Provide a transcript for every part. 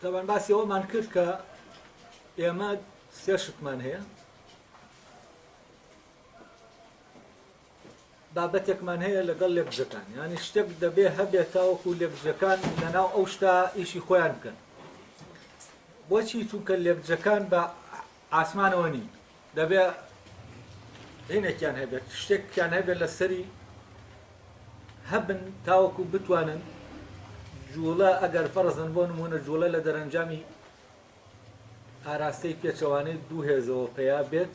طبعا باسی ئەوەمان کرد کە ئێمە سێ شتمان هەیە بابەتێکمان هەیە لەگەڵ لێبژەکان ینی شتێک دەبێ هەبێت تاوەکو لێبژەکان لەناو ئەو شتا ئیشی خۆیان بکەن بۆچی چونکە لێبجەکان بە ئاسمانەوە نین دەبێ هینێکیان هەبێت شتێکیان هەبێت لە سەری هەبن تاوەکو بتوانن جوڵە ئەگەر فەرزن بۆ نمونە جوڵە لە دەرەنجامی ئاراستەی پێچەوانەی دوو هێزەوە پێیا بێت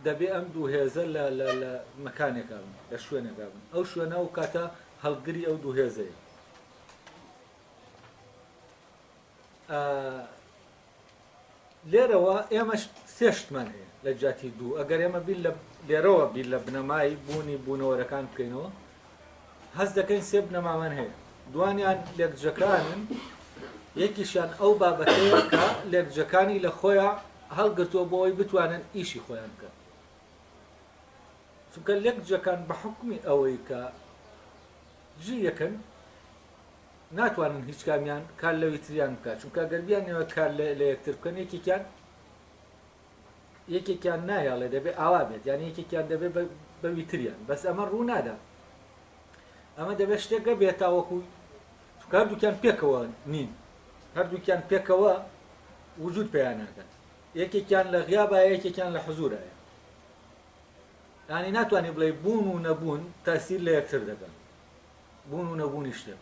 دەبێ ئەم دوو هێزە لە مەکانێکا بن لە شوێنێکا بن ئەو شوێنە و کاتە هەڵگری ئەو دوو هێزەیە لێرەوە ئێمە سێ شتمان هەیە لە جاتی دوو ئەگەر ئێمە بیر لە لێرەوە بیر لە بنەمای بوونی بوونەوەرەکان بکەینەوە هەست دەکەین سێ بنەمامان هەیە دوانیان لێکجەکانن یەکیشان ئەو بابەتەیە کە لێکجەکانی لە خۆیان هەڵگرتووە بۆ ئەوەی بتوانن ئیشی خۆیان بکەن چونکە لێکجەکان بە حکمی ئەوەی کە جی یەکەن ناتوانن هیچ کامیان کار لەوی تریان بکات چونکە گەربیان نێوە کار لە یەکتر بکەن یەکێکیان نایاڵێ دەبێ ئاوا بێت یعنی یەکێکیان دەبێت بەوی تریان بەس ئەمە ڕوو نادا ئەمە دەبێت شتێک بێت تاوەکو چونکە هەردووکیان پێکەوە نین هەردووکیان پێکەوە وجود پێیان ناکەن یەکێکیان لە غیابە یەکێکیان لە حزورایە یعنی ناتوانێ بڵێ بوون و نەبوون تاسیر لە یەکتر دەکەن بوون و نەبوونی شتێک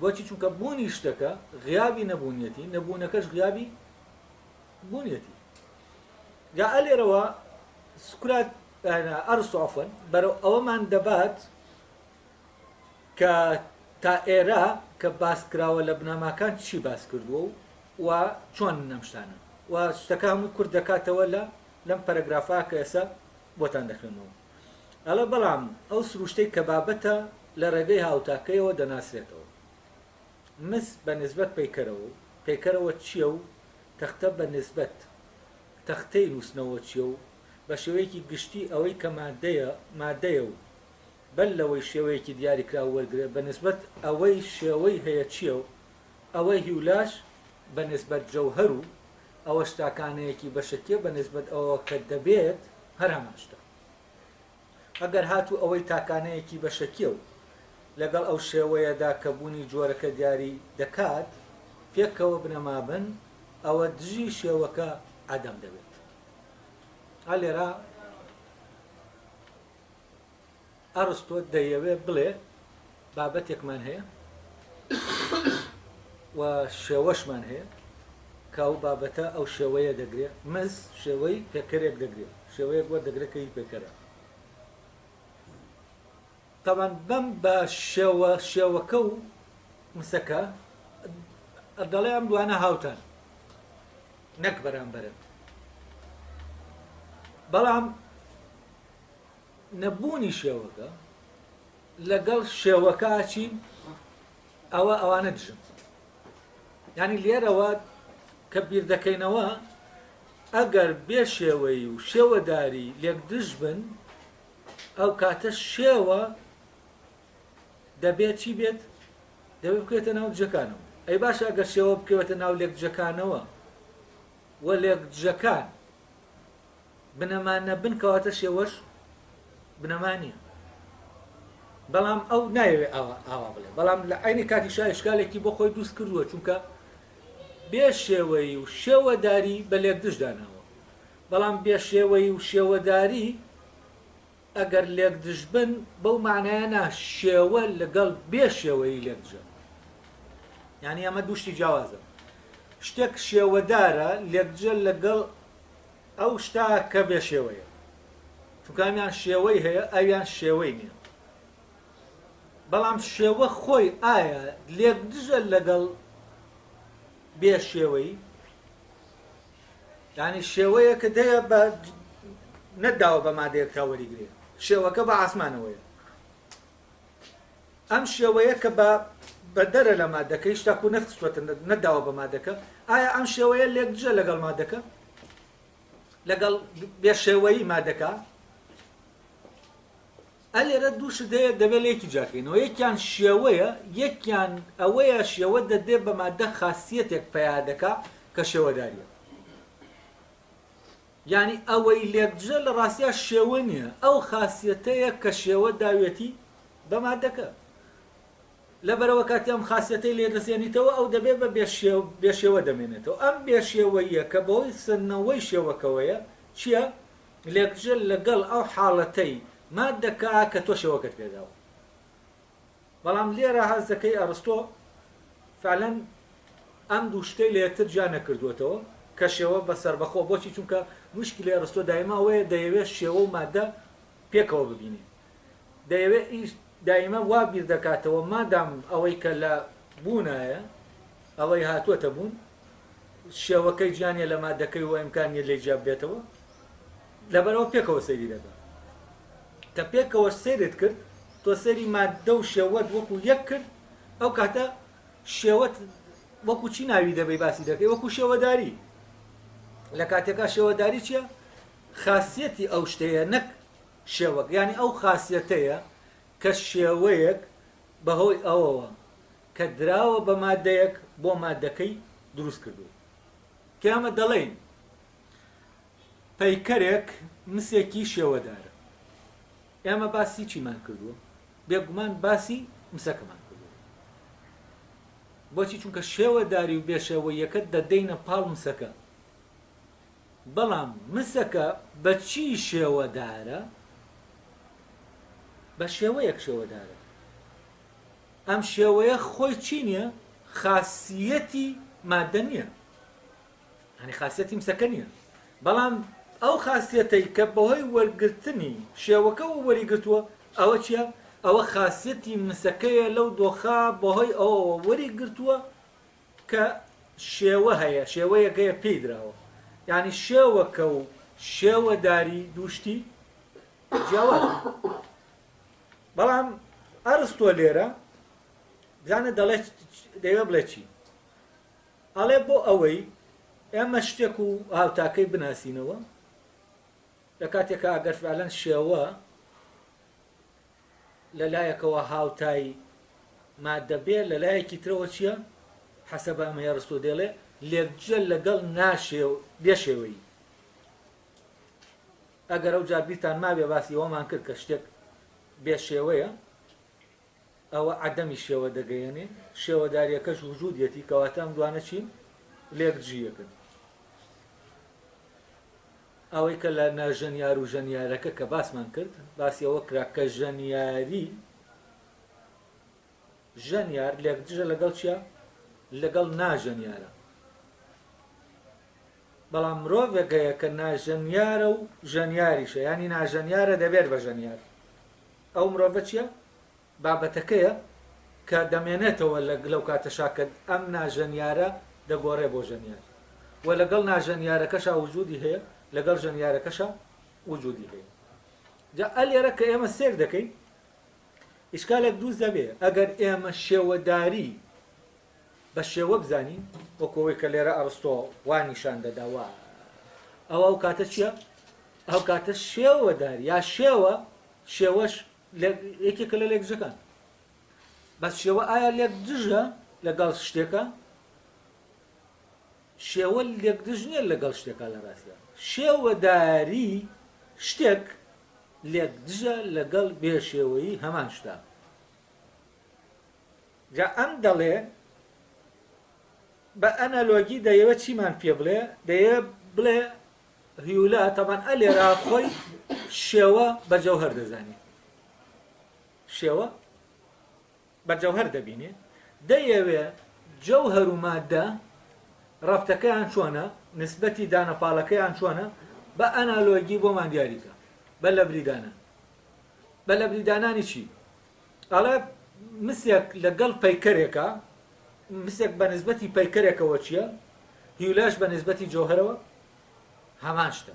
بۆچی چونکە بوونی شتەکە غیابی نەبوونیەتی نەبوونەکەش غیابی بوونیەتی یا ئەلێرەوە سکرات ئەرسۆفن بەرەو ئەوەمان دەبات کە تا ئێرە کە باسکراوە لە بنەماکان چی باس کردووە و چۆن نەمشتانە و شتەکە هەموو کورد دەکاتەوە لەم پەرەگرافا کە ئێستا بۆتان دەخێنەوە ئەڵە بەڵام ئەو سروشتەی کە بابەتە لە ڕێگەی هاوتاکەیەوە دەناسرێتەوە مس بە نسبەت پەیکەرەوە چییە و تەختە بە نسبەت تەختەی نووسنەوە چییە و بە شێوەیەکی گشتی ئەوەی کە مادەیە و بەل لەوەی شێوەیەکی دیاریکرا وەرگێ بە نسبەت ئەوەی شێوەی هەیە چییە و ئەوەی هیولاش بە نسبەت جەوهەر و ئەوە شتاکانەیەکی بەشکێ بە نسبەت ئەوە کە دەبێت هەر هەماشتە ئەگەر هاتوو ئەوەی تاکانەیەکی بەشکێ و لەگەڵ ئەو شێوەیەدا کە بوونی جۆرەکە دیاری دەکات پێکەوە بنەمابن ئەوە دژی شێوەکە ئادەم دەبێت ئالێرا ئەرستۆ دەیەوێ بڵێ بابەتێکمان هەیە و شێوەشمان هەیە کە ئەو بابەتە ئەو شێوەیە دەگرێت مس شێوەی پێکەرێک دەگرێت شێوەیەک وە دەگرێتکەی پێکەرە طبعا بەم بە شێوەکە و مسەکە دەڵێ ئەم دوانە هاوتان نەک بەرامبەرن بەڵام نەبوونی شێوەکە لەگەڵ شێوەکە چین ئەوانە دژن یعنی لێرەوە کە بیر دەکەینەوە ئەگەر بێ شێوەی و شێوەداری لێک دژ بن ئەو کاتە شێوە دەبێت چی بێت دەبێت بکرێتە ناو دژەکانەوە ئەی باشە ئەگەر شێوە بکەوێتە ناو لێکدژەکانەوە و لێکدژەکان بنەمان نەبن کەواتە شێوەش بنەمانیە بەڵام ئەو نایەوێت ئاوا بڵێ بەڵام لە عینی کاتی شای شکالێکی بۆ خۆی دروست کردووە چونکە بێ شێوەی و شێوەداری بە لێکدژدانەوە بەڵام بێ شێوەی و شێوەداری ئەگەر لێکدژ بن بەو معنایانە شێوە لەگەڵ بێ شێوەی لێکدژە یعنی ئەمە دووشتی جیاوازە شتێک شێوەدارە لێکدژە لەگەڵ ئەو شتا کە بێ شێوەیە چونکە ئەمیان شێوەی هەیە ئەویان شێوەی نییە بەڵام شێوە خۆی ئایا لێکدژە لەگەڵ بێ شێوەی یعنی شێوەیە کە دەیە بە نەداوە بە مادەیەک تا وەریگرێت شێوەکە بە ئاسمانەوەیە ئەم شێوەیە کە بە دەرە لە مادەکەی شتاکو نەخستوەتە نەداوە بە مادەکە ئایا ئەم شێوەیە لێکدژە لەگەڵ مادەکە لەگەڵ بێ شێوەیی مادەکە ئەلێرە دووشت هەیە دەبێت لەیەکی جاکەینەوە یەکیان شێوەیە یەکیان ئەوەیە شێوە دەدێ بە مادە خاصیەتێک پەیا دەکا کە شێوەداریە یعنی ئەوەی لێکجە لە ڕاستیە شێوە نییە ئەو خاصیەتەیە کە شێوە داوێتی بە مادەکە لەبەرەوە کاتیام خاصیەتەی لێ دەسێنیتەوە ئەو دەبێت بە بێشێوە دەمێنێتەوە ئەم بێشێوەیە کە بەهۆی سنەوەی شێوەکەوەیە چییە؟ لێکجە لەگەڵ ئەو حاڵەتەی مادەکە کە تۆ شێوەکەت پێداوە بەڵام لێرە حەز دەکەی ئەرستۆ فعلەن ئەم دوو شتەی لە یەکتر جا نەکردوێتەوە کە شێوە بەسەربەخۆ بۆچی چونکە مشکلی ئەرستۆ دایما ئەوەیە دەیەوێت شێوە و مادە پێکەوە ببینێ دەیەوێت ئیش دایما وا بیر دەکاتەوە مادام ئەوەی کە لە بوونایە ئەوەی هاتووەتە بوون شێوەکەی گیانە لە مادەکەی و ئیمکانیە لێ جیاب بێتەوە لەبەرەوە پێکەوە سەیری دەکات کە پێکەوە سێرت کرد تۆ سەری مادە و شێوەت وەکو یەک کرد ئەو کاتە شێوەت وەکو چی ناوی دەبێ باسی دەکەی وەکو شێوەداری لە کاتێکا شێوەداری چییە؟ خاصیەتی ئەو شتەیە نەک شێوەک یعنی ئەو خاصیەتەیە کە شێوەیەک بەهۆی ئەوەوە کە دراوە بە مادەیەک بۆ مادەکەی دروست کردو کە ئەمە دەڵێن پەیکەرێک مسێکی شێوەدارە ئێمە باسی چیمان کردووە؟ بێگومان باسی مسەکەمان کردووە بۆچی چونکە شێوەداری و بێشێوەیەکە دەدەینە پاڵ مسەکە بەڵام مسەکە بە چی شێوەدارە؟ بە شێوەیەک شێوەدارە ئەم شێوەیە خۆی چی نییە؟ خاصیەتی مادە نییە هەنی خاصیەتی مسەکە نییە بەڵام ئەو خاصیەتەی کە بەهۆی وەرگرتنی شێوەکە و وەریگرتووە ئەوە چییە؟ ئەوە خاصیەتی مسەکەیە لەو دۆخا بەهۆی ئەوەوە وەریگرتووە کە شێوە هەیە شێوەیەکەیە پێی درراوە یعنی شێوەکە و شێوەداری دووشتی جیاواز بەڵام ئەرستۆ لێرە بزانە دەیوە بڵێ چی ئەڵێ بۆ ئەوەی ئێمە شتێک و هاوتاکەی بناسینەوە لە کاتێکە ئەگەر فعلەن شێوە لەلایەکەوە هاوتای مادە بێ لەلایەکی ترەوە چییە؟ حەسەب ئەمەیە ئەرستۆ دێڵێ لێکجە لەگەڵ بێشێوەی ئەگەر ئەو جاربیرتان مابێ باسی ئەوەمان کرد کە شتێک بێشێوەیە ئەوە عەدەمی شێوە دەگەیەنێ شێوەداریەکەش وجودیەتی کەواتە ئەم دوانە چین؟ لێکجیەکەن ئەوەی کە لە ناژەنیار و ژەنیارەکە کە باسمان کرد باسی ئەوە کرا کە ژەنیاری ژەنیار لێکجە لەگەڵ چییە؟ لەگەڵ ناژەنیارە بەڵام مرۆڤێکەیە کە ناژەنیارە و ژەنیاریشە ینی ناژەنیارە دەبێت بە ژەنیار ئەو مرۆڤە چییە؟ بابەتەکەیە کە دەمێنێتەوە لەو کاتەشا کە ئەم ناژەنیارە دەگۆڕێ بۆ ژەنیار و لەگەڵ ناژەنیارەکەشا وجودی هەیە لەگەڵ ژەنیارەکەشە وجودی هەیە جا ئەلێرە کە ئێمە سێر دەکەین ئیشکالێک دروست دەبێ ئەگەر ئێمە شێوەداری بە شێوە بزانین وەکەوەی کە لێرە ئەرستۆ وانیشان دەداوە ئەو کاتە چییە؟ ئەو کاتە شێوەداری یا شێوەش یەکێکە لە لێکجەکان بەس شێوە ئایا لێک دژە لەگەڵ شتێکە؟ شێوە لێک دژ نییە لەگەڵ شتێکە لە ڕاستیە شێوەداری شتێک لێک دژە لەگەڵ بێشێوەیی هەمان شتە جا ئەم دەڵێ بە ئەنالۆگی دەیەوێت چیمان پێ بڵێ دەیەوێت بڵێ هیولا تەبان ئەلێرا خۆی شێوە بە جەوهەر دەزانێت شێوە بە جەوهەر دەبینێ دەیەوێت جەوهەر و مادە ڕەفتەکەیان چۆنە نسبەتی دانەپاڵەکەیان چۆنە بە ئەنالۆگی بۆمان دیاریکە بە لە بریدانە بە لە بریدانانی چی؟ ئەڵێ مسێک لەگەڵ پەیکەرێکە مسێک بە نسبەتی پەیکەرێکەوە چییە؟ هیولاش بە نسبەتی جەوهەرەوە هەمان شتە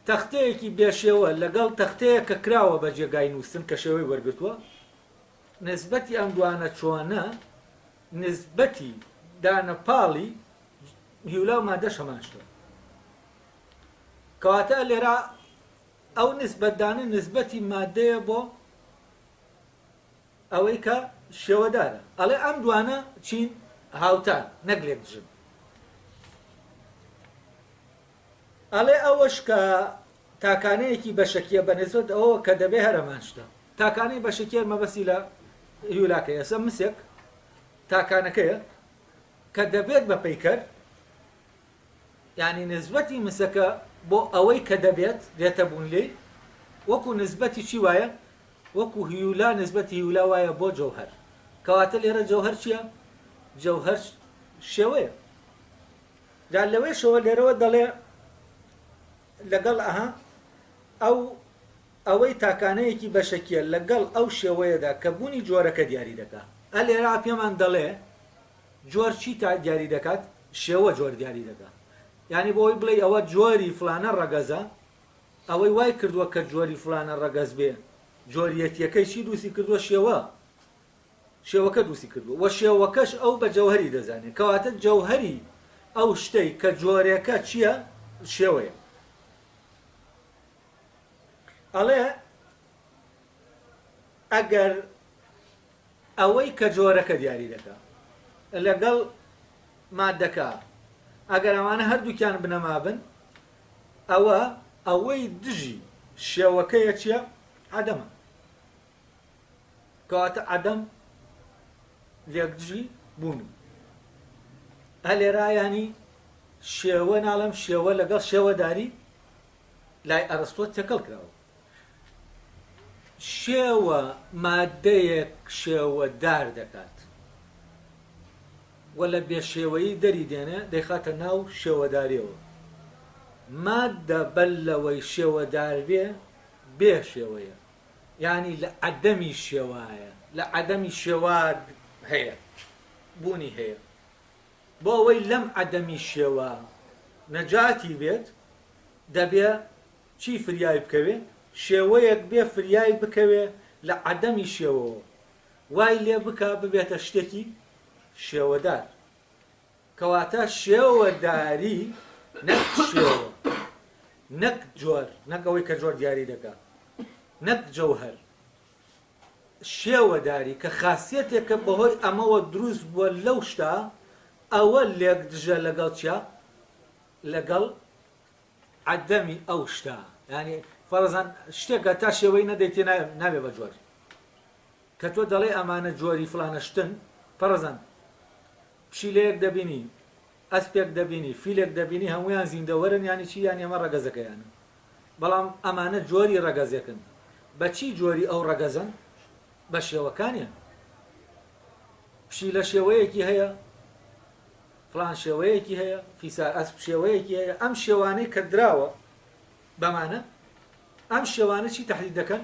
تەختەیەکی بێشێوە لەگەڵ تەختەیە کە کراوە بە جێگای نووسن کە شێوەی وەرگرتووە نسبەتی ئەم دوانە چۆنە نسبەتی دانەپاڵی هیولا و مادەش هەمان شتە کەواتە لێرە ئەو نسبەتدانە نسبەتی مادەیە بۆ ئەوەی کە شێوەدارە ئەڵێ ئەم دوانە چین هاوتان نەک لێک دژن ئەڵێ ئەوەش کە تاکانەیەکی بەشەکیە بەنسبەت ئەوە کە دەبێ هەرەمان شتە تاکانەی بەشەکیە مەبەستی لە هیولاکە ئێستا مسێک تاکانەکەیە کە دەبێت بە پەیکەر یعنی نسبەتی مسەکە بۆ ئەوەی کە دەبێت دێتە بوون لێ وەکو نسبەتی چی وایە وەکو هیولا نسبەتی هیولا وایە بۆ جەوهەر کەواتە لێرە جەوهەر چییە جەوهەر شێوەیە جا لەوەی شەوە لێرەوە دەڵێ لەگەڵ ئەوەی تاکانەیەکی بەشەکیە لەگەڵ ئەو شێوەیەدا کە بوونی جۆرەکە دیاری دەکات لێرە پێمان دەڵێ جۆر چی تا دیاری دەکات شێوە جۆر دیاری دەکات یعنی بۆی بڵێ ئەوە جۆری فلانە ڕەگەزە ئەوەی وای کردووە کە جۆری فلانە ڕەگەز بێ جۆریەتیەکەی چی دووسی کردووە شێوەکە دووسی کردووە وە شێوەکەش ئەو بە جەوهەری دەزانێت کەواتە جەوهەری ئەو شتەی کە جۆرێکە چییە شێوەیە ئەڵێ ئەگەر ئەوەی کە جۆرەکە دیاری دەکات لەگەڵ مادەکە ئەگەر ئەوانە هەردووکیان بنەما بن ئەوەی دژی شێوەکەیە چییە عەدەمە کەواتە عەدەم لێک دژی بوون هەلێرا ینی شێوە ناڵم شێوە لەگەڵ شێوەداری لای ئەرسطۆ تێکەڵ کراوە شێوە مادەیەک شێوەدار دەکات وە لە بێشێوەیی دەری دێنێ دەیخاتە ناو شێوەداریەوە مادە بەل لەوەی شێوەدار بێ شێوەیە یعنی لە عەدەمی شێوایە لە عەدەمی شێوە هەیە بوونی هەیە بۆ ئەوەی لەم عەدەمی شێوە نەجاتی بێت دەبێ چی فریای بکەوێ شێوەیەک بێ فریای بکەوێ لە عەدەمی شێوەوە وای لێ بکە ببێتە شتێکی شێوەدار کەواتە شێوەداری نەک شێوە نەک جۆر نەک ئەوەی کە جۆر دیاری دەکات نەک جەوهەر شێوەداری کە خاسیەتێکە بەهۆی ئەمەوە دروست بووە لەو شتا ئەوە لێک دژە لەگەڵ چیا لەگەڵ عەدەمی ئەو شتا ینی فەرزان شتێکە تا شێوەی نەدەیتێ نابێ بە جۆر کە تۆ دەڵێ ئەمانە جۆری فلانە شتن فەرزان پشیلەیەک دەبینی ئەسپێک دەبینی فیلێک دەبینی هەمویان زیندەوەرن ینی چی یان ئەمە ڕەگەزەکەیانە بەڵام ئەمانە جۆری ڕەگەزێکن بەچی جۆری ئەو ڕەگەزن بە شێوەکانیان پشیلە شێوەیەکی هەیە فلان شێوەیەکی هەیە فیسار ئەسپ شێوەیەکی هەیە ئەم شێوانەی کە دراوە بەمانە ئەم شێوانە چی تەحلیل دەکەن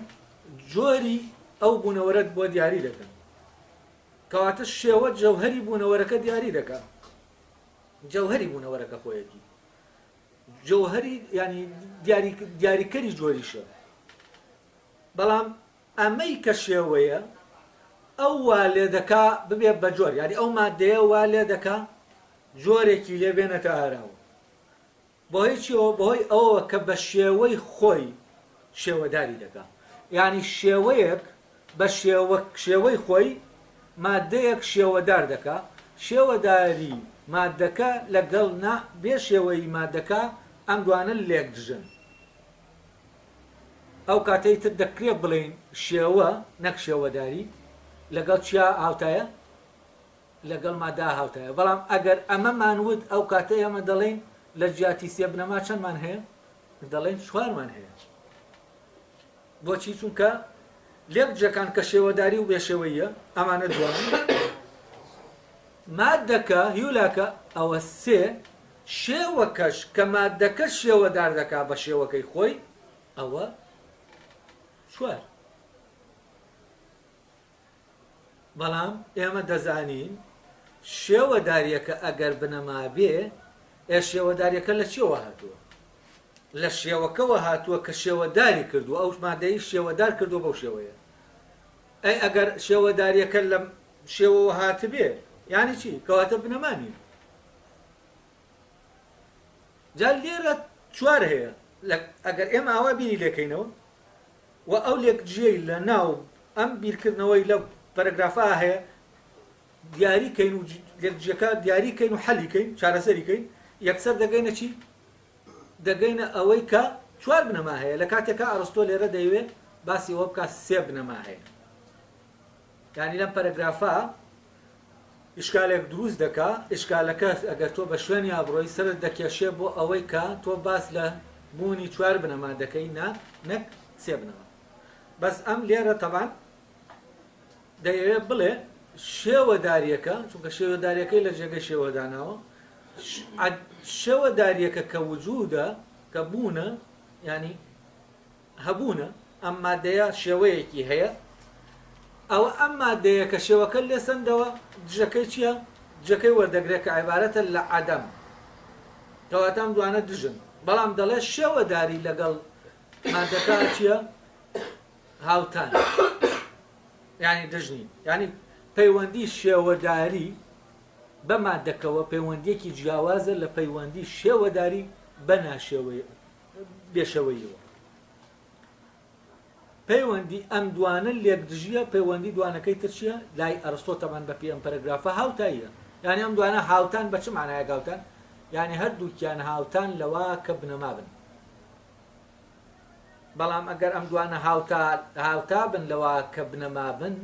جۆری ئەو بوونەوەرەت بۆ دیاری دەکەن کەواتە شێوە جەوهەری بوونەوەرەکە دیاری دەکات جەوهەری بوونەوەرەکە خۆیەتی جەوهەری ینی دیاریکەری جۆریشە بەڵام ئەمەی کە شێوەیە ئەو وا لێ دەکا ببێت بە جۆر ینی ئەو مادەیە وا لێ دەکا جۆرێکی لێ بێنێتە ئاراوە بۆ هیچیەوە بەهۆی ئەوە کە بە شێوەی خۆی شێوەداری دەکا ینی شێوەیەک بە شێوەی خۆی مادەیەک شێوەدار دەکا شێوەداری مادەکە لەگەڵ بێ شێوەی مادەکە ئەم دوانە لێک دژن ئەو کاتەی تر دەکرێت بڵێن شێوە نەک شێوەداری لەگەڵ چیا هاوتایە لەگەڵ مادا هاوتایە بەڵام ئەگەر ئەمەمان وت ئەو کاتەی ئەمە دەڵێن لە جیاتی سێ بنەما چەندمان هەیە دەڵێن چوارمان هەیە بۆچی چونکە لێک جەکان کە شێوەداری و بێشێوەیە ئەمانە دوان مادەکە هیولاکە ئەوە سێ شێوەکەش کە مادەکە شێوەدار دەکا بە شێوەکەی خۆی ئەوە چوار بەڵام ئێمە دەزانین شێوەداریەکە ئەگەر بنەما بێ شێوەداریەکە لە چێوە هاتووە لە شێوەکەوە هاتووە کە شێوەداری کردو ئەو مادەی شێوەدار کردو بەو شێوەیە ئەی ئەگەر شێوەداریەکە لە شێوەوە هاتبێ یعنی چی کەواتە بنەمانی جا لێرە چوار هەیە ئەگەر ئێمە ئاوا بینی لێکەینەوە و ئەو لێکجێی لە ناو ئەم بیرکردنەوەی لە پەرەگرافا هەیە دیاریکەین و لێکجێەکە دیاریکەین و حەلیکەین چارەسەریکەین یەکسەر دەگەینە چی؟ دەگەینە ئەوەی کە چوار بنەما هەیە لە کاتێکە ئەرستۆ لێرە دەیوێت باسی ئەوە بکات سێ بنەما هەیە یعنی لەم پەرەگرافا ئیشکالێک دروست دەکا ئیشکالەکە ئەگەر تۆ بە شوێنی ئابڕۆی سەرت دەکێشێ بۆ ئەوەی کە تۆ باس لە بوونی چوار بنەما دەکەی نەک سێ بنەما بەس ئەم لێرە تەبان دەیەوێت بڵێ شێوەداریەکە چونکە شێوەداریەکەی لە جێگەی شێوەداناوە شێوەداریەکە کە وجودە کە بوونە ینی هەبوونە ئەم مادەیە شێوەیەکی هەیە ئەوە ئەم مادەیە کە شێوەکە لێ سندەوە دژەکەی چییە؟ دژەکەی وەردەگرێت کە عیبارەتە لە عەدەم کەواتە ئەم دوانە دژن بەڵام دەڵێ شێوەداری لەگەڵ مادەکە چییە؟ هاوتان یعنی دژنی یعنی پەیوەندی شێوەداری بە مادەکەوە پەیوەندیەکی جیاوازە لە پەیوەندی شێوەداری بە بێشەوەیەوە پەیوەندی ئەم دوانە لێک دژیە پەیوەندی دوانەکەی ترچیە لای ئەرستۆ تەمان بە پێم پەرەگرافە هاوتاییە یعنی ئەم دوانە هاوتان بە چ معنایە گاوتان یعنی هەردووکیان هاوتان لەوە کە بنەما بن بەڵام ئەگەر ئەم دوانە هاوتا بن لەوە کە بنەما بن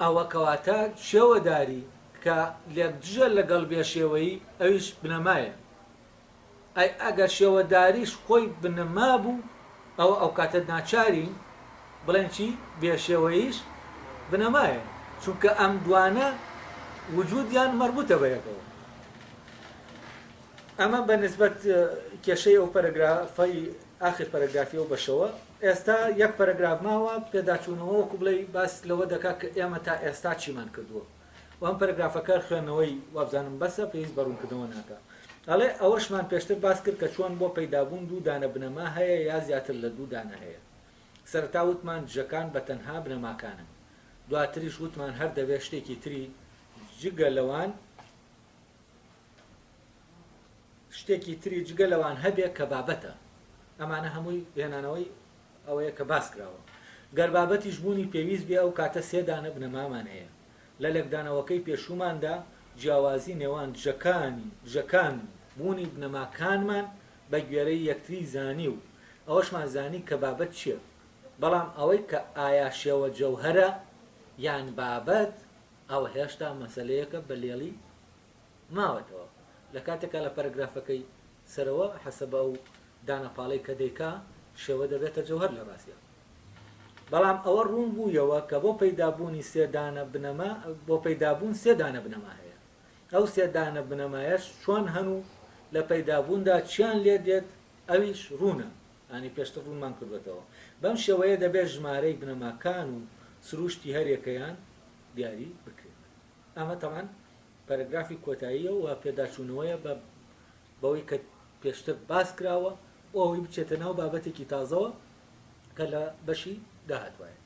ئەوە کەواتە شێوەداری کە لێک دژە لەگەڵ بێشێوەیی ئەویش بنەمایە ئەی ئەگەر شێوەداریش خۆی بنەما بوو ئەو کاتە ناچاری بڵێن چی بێشێوەییش بنەمایە چونکە ئەم دوانە وجودیان مەربوتە بە یەکەوە ئەمە بە نسبەت کێشەی ئەو پەرەگرافەی ئاخر پەرەگرافی ئەو بەشەوە ئێستا یەک پەرەگراف ماوە پێداچوونەوە وەکو بڵێ باس لەوە دەکات کە ئێمە تا ئێستا چیمان کردووە و ئەم پەرەگرافەکە خوێندنەوەی وابزانم بەسە پێویست بەڕوونکردنەوە ناکە ئەڵێ ئەوەشمان پێشتر باس کرد کە چۆن بۆ پەیدابوون دوو دانە بنەما هەیە یا زیاتر لە دوو دانە هەیە سەرەتا وتمان جەکان بە تەنها بنەماکانن دواتریش وتمان هەر دەبێت شتێکی تری جگە لەوان هەبێ کە بابەتە ئەمانە هەمووی هێنانەوەی ئەوەیە کە باس کراوە گەر بابەتیش بوونی پێویست بێ ئەو کاتە سێ دانە بنەمامان هەیە لە لەکدانەوەکەی پێشوماندا جیاوازی نێوان جەکان بوونی بنەماکانمان بە گوێرەی یەکتری زانی و ئەوەشمان زانی کە بابەت چییە بەڵام ئەوەی کە ئایا شێوە جەوهەرە یان بابەت ئەوە هێشتا مەسەلەیەکە بە لێڵی ماوەتەوە لە کاتێکا لە پەرەگرافەکەی سەرەوە حەسەبە ئەو دانەپاڵەی کە دەیکا شێوە دەبێتە جەوهەر لە ڕاستیە بەڵام ئەوە ڕوون بوویەوە کە بۆ پەیدابوونی بۆ پەیدابوون سێ دانە بنەما هەیە ئەو سێ دانە بنەمایەش چۆن هەنوو لە پەیدابووندا چیان لێ دێت ئەویش ڕوونە ئانی پێشتر ڕوونمان کردوێتەوە بەم شێوەیە دەبێت ژمارەی بنەماکان و سروشتی هەرێکەیان دیاری بکرێت ئەمە تەمان پەرەگرافی کۆتاییە و پێداچوونەوەیە بەوەی کە پێشتر باس کراوە ئەوەی بچێتە ناو بابەتێکی تازەوە کە لە بەشی داهاتوایە